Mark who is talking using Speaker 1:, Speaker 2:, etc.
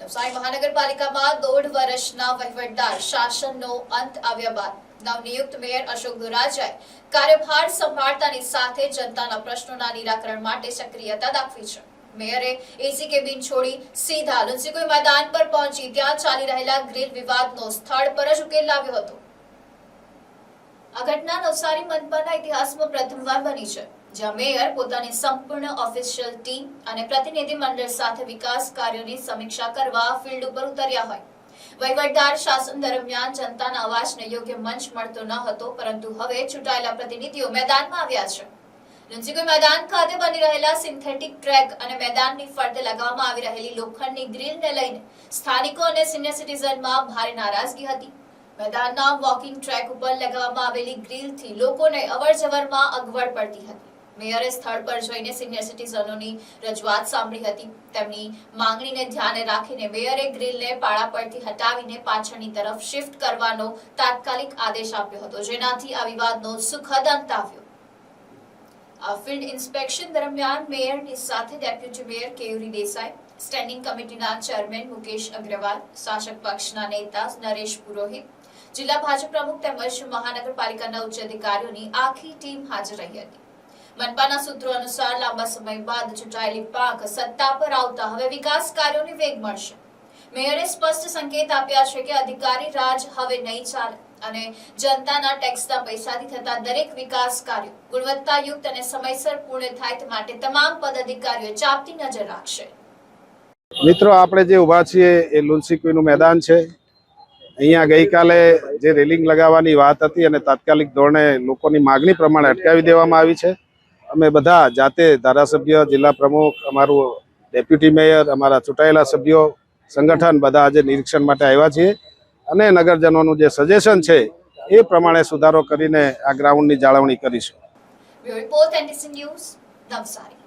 Speaker 1: નવસારી મહાનગરપાલિકામાં 1.5 વર્ષના વહીવટદાર શાસનનો અંત આવ્યા બાદ નવનિયુક્ત મેયર અશોક દુરાજાએ કાર્યભાર સંભાળતાની સાથે જનતાના પ્રશ્નોના નિરાકરણ માટે સક્રિયતા દાખવી છે। મેયરે એસી કેબિન છોડી સીધા લુન્સીકુઈ મેદાન પર પહોંચી ત્યાં ચાલી રહેલા ગ્રીલ વિવાદનો સ્થળ પર જ ઉકેલ લાવ્યો હતો। આ ઘટના નવસારી મનપાના ઇતિહાસમાં પ્રથમવાર બની છે, જ્યાં મેયર પોતાની સંપૂર્ણ ઓફિશિયલ ટીમ અને પ્રતિનિધિ મંડળ સાથે વિકાસ કાર્યોની સમીક્ષા કરવા ફિલ્ડ ઉપર ઉતર્યા હોય। વહીવટદાર શાસન દરમિયાન જનતાના અવાજને યોગ્ય મંચ મળતો ન હતો, પરંતુ હવે ચૂંટાયેલા પ્રતિનિધિઓ મેદાનમાં આવ્યા છે। લુન્સીકુઈ મેદાન ખાતે બની રહેલા સિન્થેટિક ટ્રેક અને મેદાનની ફરતે લગાવવામાં આવી રહેલી લોખંડની ગ્રીલને લઈને સ્થાનિકો અને સિનિયર સિટીઝનમાં ભારે નારાજગી હતી। મેદાનના વોકિંગ ટ્રેક ઉપર લગાવવામાં આવેલી ગ્રીલથી લોકોને અવરજવરમાં અગવડ પડતી હતી। મેયરે સ્થળ પર જઈને સિનિયર સિટીઝનોની રજૂઆત સાંભળી હતી। તેમની માંગણીને ધ્યાને રાખીને મેયરે ગ્રીલને પાળા પરથી હટાવીને પાછળની તરફ શિફ્ટ કરવાનો તાત્કાલિક આદેશ આપ્યો હતો, જેનાથી આ વિવાદનો સુખદ અંત આવ્યો। આ ફિલ્ડ ઇન્સ્પેક્શન દરમિયાન મેયરની સાથે ડેપ્યુટી મેયર કેયુરી દેસાઈ, સ્ટેન્ડિંગ કમિટીના ચેરમેન મુકેશ અગ્રવાલ, શાસક પક્ષના નેતા નરેશ પુરોહિત, જિલ્લા ભાજપ પ્રમુખ તેમજ મહાનગરપાલિકાના ઉચ્ચ અધિકારીઓની આખી ટીમ હાજર રહી હતી। મનપાના સૂત્રો અનુસાર લાંબા સમય બાદ ચૂંટાયેલી પાંખ સત્તા પર આવતા હવે વિકાસ કાર્યોને વેગ મળશે। મેયરે સ્પષ્ટ સંકેત આપ્યા છે કે અધિકારી રાજ હવે નહીં ચાલે અને જનતાના ટેક્સના પૈસાથી થતા દરેક વિકાસ કાર્યો ગુણવત્તાયુક્ત અને સમયસર પૂર્ણ થાય તે માટે તમામ પદાધિકારીઓ ચાંપતી નજર રાખશે।
Speaker 2: મિત્રો, આપણે જે ઊભા છીએ એ લુન્સીકુઈનું મેદાન છે। અહીંયા ગઈકાલે જે રેલિંગ લગાવવાની વાત હતી અને તાત્કાલિક ધોરણે લોકોની માગણી પ્રમાણે અટકાવી દેવામાં આવી છે। અમે બધા જાતે ધારાસભ્ય, જિલ્લા પ્રમુખ, અમારું ડેપ્યુટી મેયર, અમારા ચૂંટાયેલા સભ્યો, સંગઠન બધા આજે નિરીક્ષણ માટે આવ્યા છીએ અને નગરજનોનું જે સજેશન છે એ પ્રમાણે સુધારો કરીને આ ગ્રાઉન્ડની જાળવણી કરીશું।
Speaker 1: Bureau report NTC news, Navsari.